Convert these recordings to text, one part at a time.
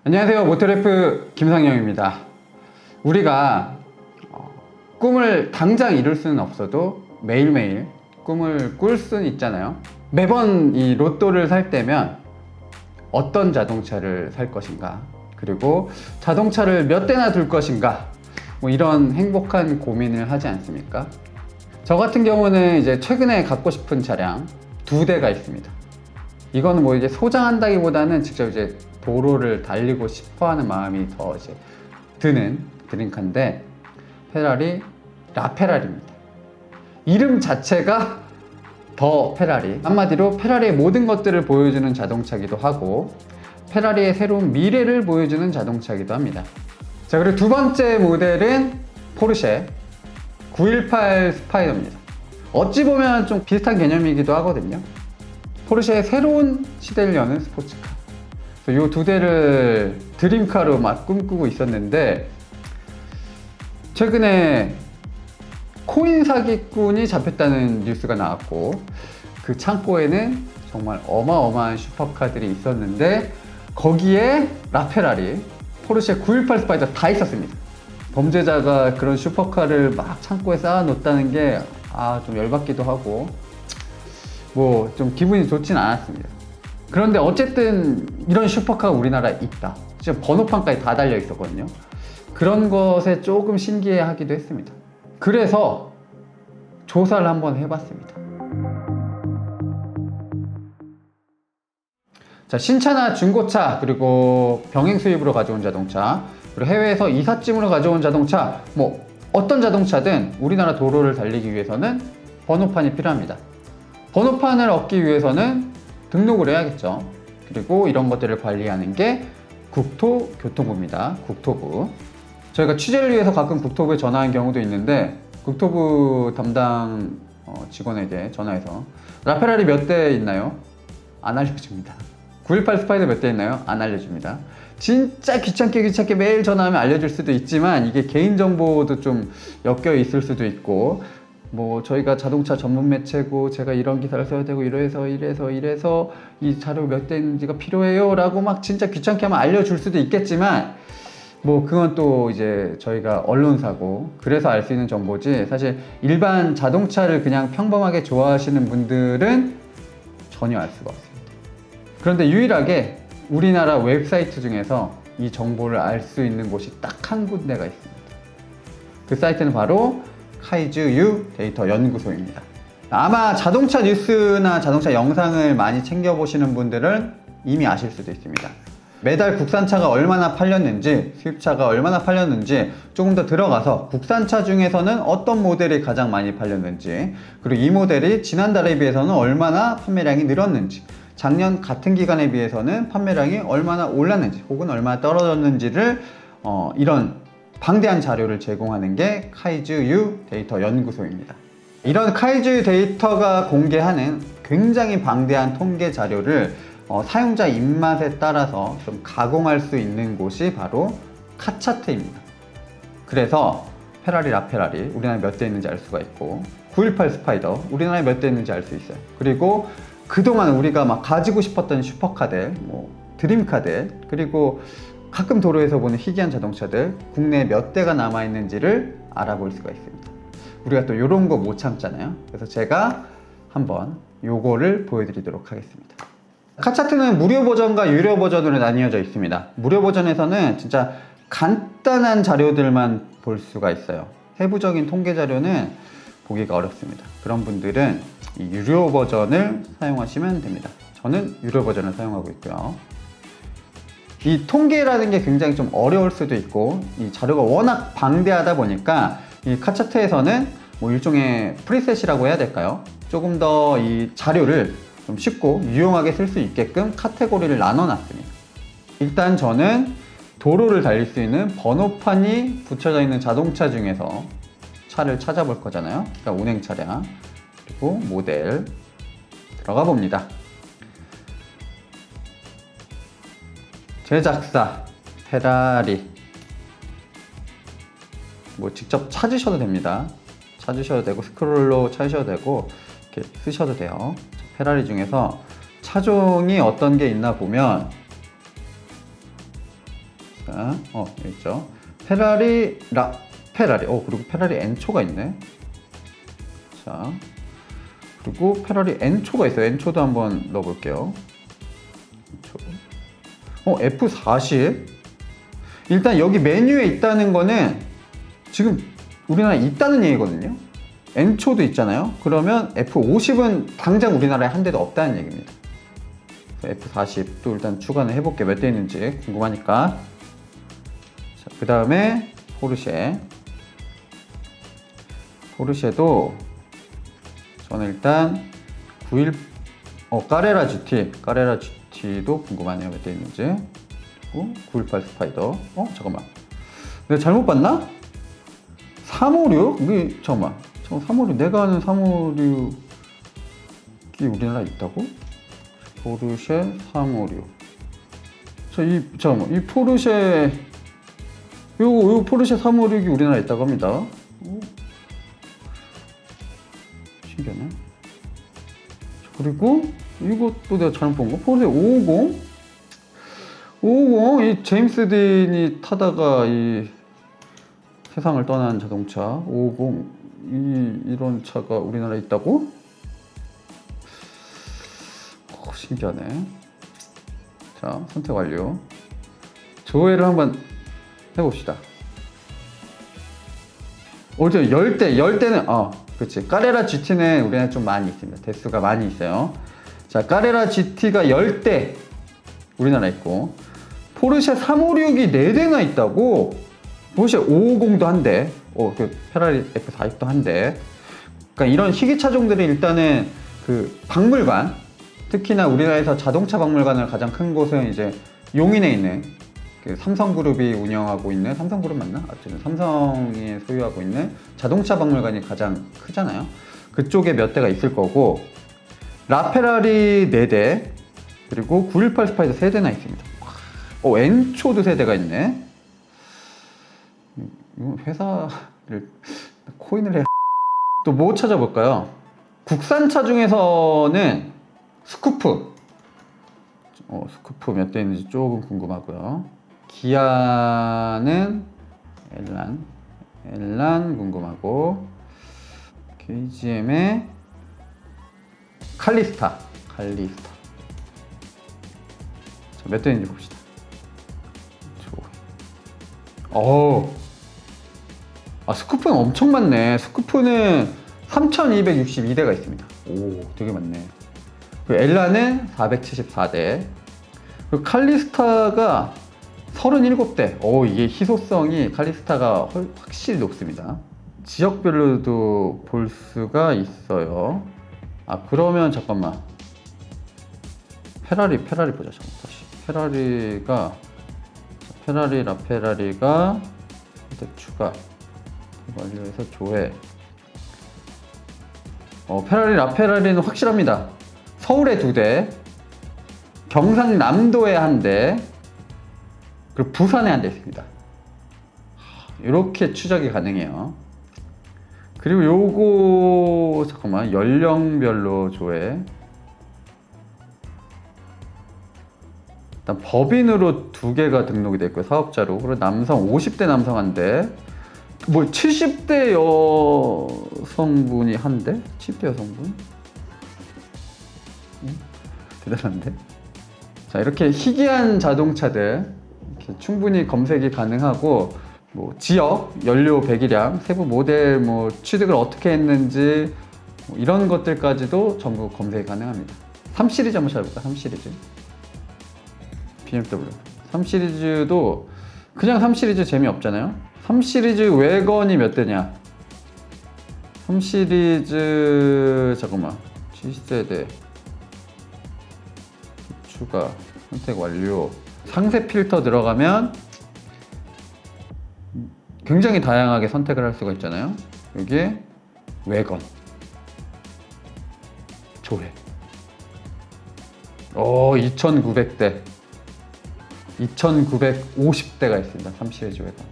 안녕하세요. 모토래프 김상영입니다. 우리가 꿈을 당장 이룰 수는 없어도 매일매일 꿈을 꿀 수는 있잖아요. 매번 이 로또를 살 때면 어떤 자동차를 살 것인가, 그리고 자동차를 몇 대나 둘 것인가, 뭐 이런 행복한 고민을 하지 않습니까? 저 같은 경우는 이제 최근에 갖고 싶은 차량 2대가 있습니다. 이거는 뭐 이제 소장한다기보다는 직접 이제 도로를 달리고 싶어 하는 마음이 더 이제 드는 드림카인데, 페라리 라페라리입니다. 이름 자체가 더 페라리. 한마디로 페라리의 모든 것들을 보여주는 자동차기도 하고, 페라리의 새로운 미래를 보여주는 자동차기도 합니다. 자, 그리고 두 번째 모델은 포르쉐 918 스파이더입니다. 어찌 보면 좀 비슷한 개념이기도 하거든요. 포르쉐의 새로운 시대를 여는 스포츠카. 이 두 대를 드림카로 막 꿈꾸고 있었는데, 최근에 코인 사기꾼이 잡혔다는 뉴스가 나왔고, 그 창고에는 정말 어마어마한 슈퍼카들이 있었는데 거기에 라페라리, 포르쉐 918 스파이더 다 있었습니다. 범죄자가 그런 슈퍼카를 막 창고에 쌓아놓았다는 게 좀 열받기도 하고, 뭐 좀 기분이 좋진 않았습니다. 그런데 어쨌든 이런 슈퍼카가 우리나라에 있다. 진짜 번호판까지 다 달려 있었거든요. 그런 것에 조금 신기해하기도 했습니다. 그래서 조사를 한번 해봤습니다. 자, 신차나 중고차, 그리고 병행 수입으로 가져온 자동차, 그리고 해외에서 이삿짐으로 가져온 자동차, 뭐 어떤 자동차든 우리나라 도로를 달리기 위해서는 번호판이 필요합니다. 번호판을 얻기 위해서는 등록을 해야겠죠. 그리고 이런 것들을 관리하는 게 국토교통부입니다. 국토부. 저희가 취재를 위해서 가끔 국토부에 전화한 경우도 있는데, 국토부 담당 직원에게 전화해서 라페라리 몇 대 있나요? 안 알려줍니다. 918 스파이더 몇 대 있나요? 안 알려줍니다. 진짜 귀찮게 매일 전화하면 알려줄 수도 있지만, 이게 개인정보도 좀 엮여 있을 수도 있고, 뭐 저희가 자동차 전문 매체고 제가 이런 기사를 써야 되고 이래서 이 자료 몇 대 있는지가 필요해요 라고 막 진짜 귀찮게 하면 알려줄 수도 있겠지만, 뭐 그건 또 이제 저희가 언론사고 그래서 알 수 있는 정보지, 사실 일반 자동차를 그냥 평범하게 좋아하시는 분들은 전혀 알 수가 없습니다. 그런데 유일하게 우리나라 웹사이트 중에서 이 정보를 알 수 있는 곳이 딱 한 군데가 있습니다. 그 사이트는 바로 카이즈유 데이터 연구소입니다. 아마 자동차 뉴스나 자동차 영상을 많이 챙겨보시는 분들은 이미 아실 수도 있습니다. 매달 국산차가 얼마나 팔렸는지, 수입차가 얼마나 팔렸는지 조금 더 들어가서 국산차 중에서는 어떤 모델이 가장 많이 팔렸는지, 그리고 이 모델이 지난달에 비해서는 얼마나 판매량이 늘었는지, 작년 같은 기간에 비해서는 판매량이 얼마나 올랐는지 혹은 얼마나 떨어졌는지를 이런 방대한 자료를 제공하는 게 카이즈유 데이터 연구소입니다. 이런 카이즈유 데이터가 공개하는 굉장히 방대한 통계 자료를 사용자 입맛에 따라서 좀 가공할 수 있는 곳이 바로 카차트입니다. 그래서 페라리 라페라리 우리나라에 몇 대 있는지 알 수가 있고, 918 스파이더 우리나라에 몇 대 있는지 알 수 있어요. 그리고 그동안 우리가 막 가지고 싶었던 슈퍼카들, 뭐 드림카들, 그리고 가끔 도로에서 보는 희귀한 자동차들 국내에 몇 대가 남아있는지를 알아볼 수가 있습니다. 우리가 또 이런 거 못 참잖아요. 그래서 제가 한번 요거를 보여드리도록 하겠습니다. 카차트는 무료 버전과 유료 버전으로 나뉘어져 있습니다. 무료 버전에서는 진짜 간단한 자료들만 볼 수가 있어요. 세부적인 통계 자료는 보기가 어렵습니다. 그런 분들은 이 유료 버전을 사용하시면 됩니다. 저는 유료 버전을 사용하고 있고요. 이 통계라는 게 굉장히 좀 어려울 수도 있고, 이 자료가 워낙 방대하다 보니까 이 카차트에서는 뭐 일종의 프리셋이라고 해야 될까요? 조금 더 이 자료를 좀 쉽고 유용하게 쓸 수 있게끔 카테고리를 나눠 놨습니다. 일단 저는 도로를 달릴 수 있는 번호판이 붙여져 있는 자동차 중에서 차를 찾아볼 거잖아요. 그러니까 운행 차량, 그리고 모델 들어가 봅니다. 제작사 페라리, 뭐 직접 찾으셔도 됩니다. 찾으셔도 되고 스크롤로 찾으셔도 되고 이렇게 쓰셔도 돼요. 페라리 중에서 차종이 어떤 게 있나 보면 자, 여기 있죠. 페라리. 그리고 페라리 엔초가 있네. 자, 그리고 페라리 엔초가 있어요. 엔초도 한번 넣어볼게요. F40. 일단 여기 메뉴에 있다는 거는 지금 우리나라에 있다는 얘기거든요. 엔초도 있잖아요. 그러면 F50은 당장 우리나라에 한 대도 없다는 얘기입니다. F40 또 일단 추가는 해볼게요. 몇 대 있는지 궁금하니까. 자, 그 다음에 포르쉐도 저는 일단 까레라 GT도 궁금하네요. 몇 대 있는지. 그리고 918 스파이더. 잠깐만. 내가 잘못 봤나? 356? 이게 잠깐만. 356. 내가 아는 356이 우리나라에 있다고? 포르쉐 356. 잠깐만. 이 포르쉐 요 포르쉐 356이 우리나라에 있다고 합니다. 신기하네. 그리고 이것도 내가 잘못 본 거. 포르쉐 550. 이 제임스 딘이 타다가 이 세상을 떠난 자동차 550 이런 차가 우리나라에 있다고? 신기하네. 자, 선택 완료. 조회를 한번 해봅시다. 어제 10대는 그렇지. 까레라 GT는 우리나라에 좀 많이 있습니다. 대수가 많이 있어요. 자, 까레라 GT가 10대 우리나라에 있고, 포르쉐 356이 4대나 있다고. 포르쉐 550도 한 대, 그 페라리 F40도 한 대. 그러니까 이런 희귀차종들이 일단은 그 박물관, 특히나 우리나라에서 자동차 박물관을 가장 큰 곳은 이제 용인에 있는 그 삼성그룹이 운영하고 있는, 삼성그룹 맞나? 어쨌든 삼성이 소유하고 있는 자동차 박물관이 가장 크잖아요. 그쪽에 몇 대가 있을 거고, 라페라리 4대, 그리고 918 스파이더 3대나 있습니다. 엔초도 3대가 있네. 이거 회사를 코인을 해. 또 뭐 찾아볼까요? 국산차 중에서는 스쿠프. 스쿠프 몇 대 있는지 조금 궁금하고요. 기아는 엘란 궁금하고, KGM의 칼리스타. 자, 몇 대 있는지 봅시다. 스쿠프는 엄청 많네. 스쿠프는 3262대가 있습니다. 되게 많네. 엘라는 474대. 그리고 칼리스타가 37대. 이게 희소성이 칼리스타가 확실히 높습니다. 지역별로도 볼 수가 있어요. 그러면 잠깐만. 페라리 보자. 잠깐 다시. 라페라리가 선택 추가 완료해서 조회. 라페라리는 확실합니다. 서울에 2대, 경상남도에 1대, 그리고 부산에 1대 있습니다. 이렇게 추적이 가능해요. 그리고 요거 잠깐만, 연령별로 조회. 일단 법인으로 2개가 등록이 되어 있고요. 사업자로. 그리고 남성 50대 남성 1대, 70대 여성분이 1대? 70대 여성분? 대단한데? 자, 이렇게 희귀한 자동차들 이렇게 충분히 검색이 가능하고, 지역, 연료 배기량, 세부 모델 취득을 어떻게 했는지 이런 것들까지도 전부 검색이 가능합니다. 3시리즈 한번 찾아볼까? 3시리즈 BMW 3시리즈도 그냥 3시리즈 재미없잖아요. 3시리즈 외건이 몇 대냐? 3시리즈 잠깐만, G세대 추가 선택 완료. 상세 필터 들어가면 굉장히 다양하게 선택을 할 수가 있잖아요. 여기에 외건 조회 2900대 2950대가 있습니다. 3시리즈 외건.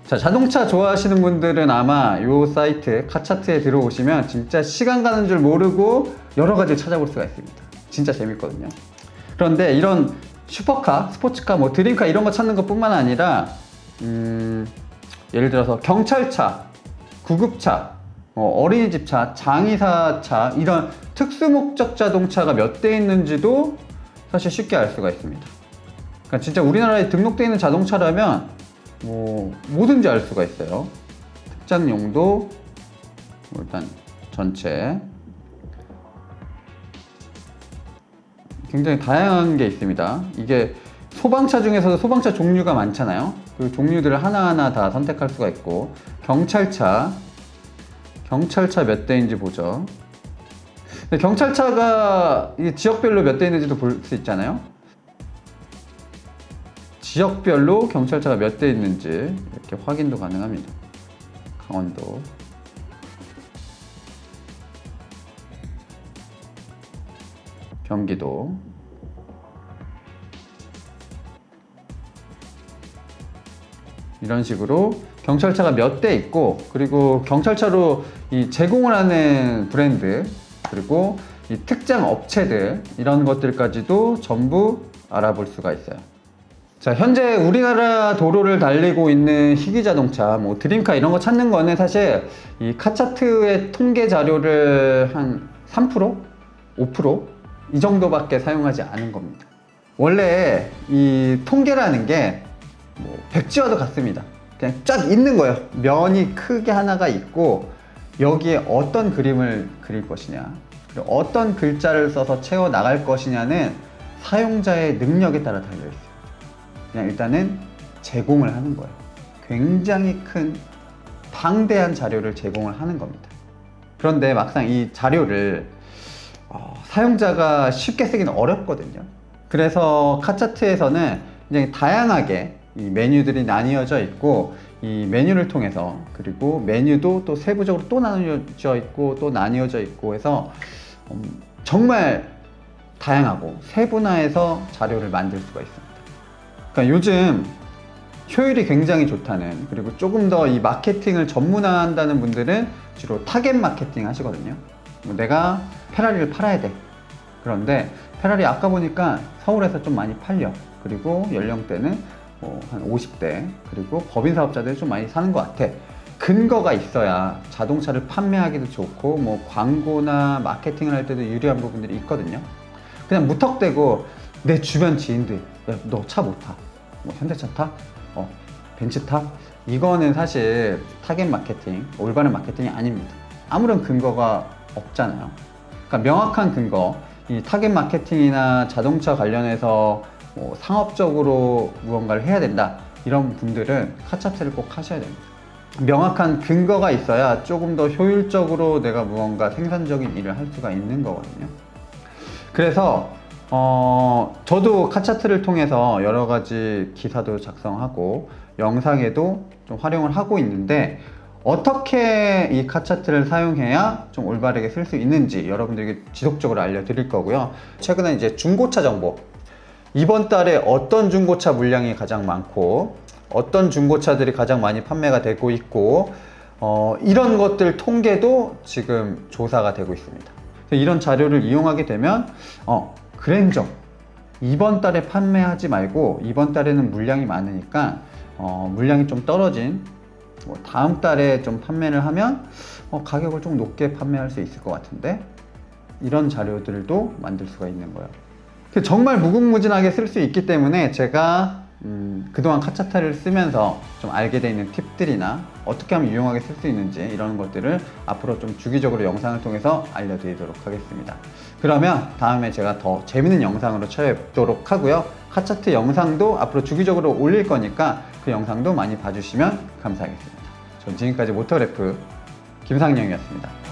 자, 자동차 좋아하시는 분들은 아마 이 사이트 카차트에 들어오시면 진짜 시간 가는 줄 모르고 여러 가지 찾아볼 수가 있습니다. 진짜 재밌거든요. 그런데 이런 슈퍼카, 스포츠카, 뭐 드림카 이런 거 찾는 것뿐만 아니라 예를 들어서 경찰차, 구급차, 어린이집 차, 장의사 차 이런 특수목적 자동차가 몇 대 있는지도 사실 쉽게 알 수가 있습니다. 그러니까 진짜 우리나라에 등록되어 있는 자동차라면 뭐 뭐든지 알 수가 있어요. 특장 용도 일단 전체 굉장히 다양한 게 있습니다. 이게 소방차 중에서도 소방차 종류가 많잖아요. 그 종류들을 하나하나 다 선택할 수가 있고 경찰차 몇 대인지 보죠. 근데 경찰차가 이 지역별로 몇 대 있는지도 볼 수 있잖아요. 지역별로 경찰차가 몇 대 있는지 이렇게 확인도 가능합니다. 강원도, 경기도, 이런 식으로 경찰차가 몇 대 있고, 그리고 경찰차로 이 제공을 하는 브랜드, 그리고 이 특장 업체들 이런 것들까지도 전부 알아볼 수가 있어요. 자, 현재 우리나라 도로를 달리고 있는 희귀자동차, 뭐 드림카 이런 거 찾는 거는 사실 이 카차트의 통계 자료를 한 3%? 5%? 이 정도밖에 사용하지 않은 겁니다. 원래 이 통계라는 게 뭐 백지와도 같습니다. 그냥 쫙 있는 거예요. 면이 크게 하나가 있고 여기에 어떤 그림을 그릴 것이냐, 그리고 어떤 글자를 써서 채워 나갈 것이냐는 사용자의 능력에 따라 달려 있어요. 그냥 일단은 제공을 하는 거예요. 굉장히 큰 방대한 자료를 제공을 하는 겁니다. 그런데 막상 이 자료를 사용자가 쉽게 쓰기는 어렵거든요. 그래서 카차트에서는 굉장히 다양하게 이 메뉴들이 나뉘어져 있고, 이 메뉴를 통해서, 그리고 메뉴도 또 세부적으로 또 나뉘어져 있고 또 나뉘어져 있고 해서 정말 다양하고 세분화해서 자료를 만들 수가 있습니다. 그러니까 요즘 효율이 굉장히 좋다는, 그리고 조금 더 이 마케팅을 전문화한다는 분들은 주로 타겟 마케팅 하시거든요. 내가 페라리를 팔아야 돼. 그런데 페라리 아까 보니까 서울에서 좀 많이 팔려. 그리고 연령대는 한 50대, 그리고 법인 사업자들이 좀 많이 사는 것 같아. 근거가 있어야 자동차를 판매하기도 좋고 뭐 광고나 마케팅을 할 때도 유리한 부분들이 있거든요. 그냥 무턱대고 내 주변 지인들, 너 차 못 타? 뭐 현대차 타? 벤츠 타? 이거는 사실 타겟 마케팅, 올바른 마케팅이 아닙니다. 아무런 근거가 없잖아요. 그러니까 명확한 근거, 이 타겟 마케팅이나 자동차 관련해서 상업적으로 무언가를 해야 된다, 이런 분들은 카차트를 꼭 하셔야 됩니다. 명확한 근거가 있어야 조금 더 효율적으로 내가 무언가 생산적인 일을 할 수가 있는 거거든요. 그래서 저도 카차트를 통해서 여러 가지 기사도 작성하고 영상에도 좀 활용을 하고 있는데, 어떻게 이 카차트를 사용해야 좀 올바르게 쓸 수 있는지 여러분들에게 지속적으로 알려드릴 거고요. 최근에 이제 중고차 정보, 이번 달에 어떤 중고차 물량이 가장 많고 어떤 중고차들이 가장 많이 판매가 되고 있고 이런 것들 통계도 지금 조사가 되고 있습니다. 이런 자료를 이용하게 되면 그랜저 이번 달에 판매하지 말고 이번 달에는 물량이 많으니까 물량이 좀 떨어진 다음 달에 좀 판매를 하면 가격을 좀 높게 판매할 수 있을 것 같은데, 이런 자료들도 만들 수가 있는 거예요. 정말 무궁무진하게 쓸 수 있기 때문에 제가 그동안 카차트를 쓰면서 좀 알게 돼 있는 팁들이나 어떻게 하면 유용하게 쓸 수 있는지 이런 것들을 앞으로 좀 주기적으로 영상을 통해서 알려드리도록 하겠습니다. 그러면 다음에 제가 더 재밌는 영상으로 찾아뵙도록 하고요. 카차트 영상도 앞으로 주기적으로 올릴 거니까 그 영상도 많이 봐주시면 감사하겠습니다. 전 지금까지 모터래프 김상영이었습니다.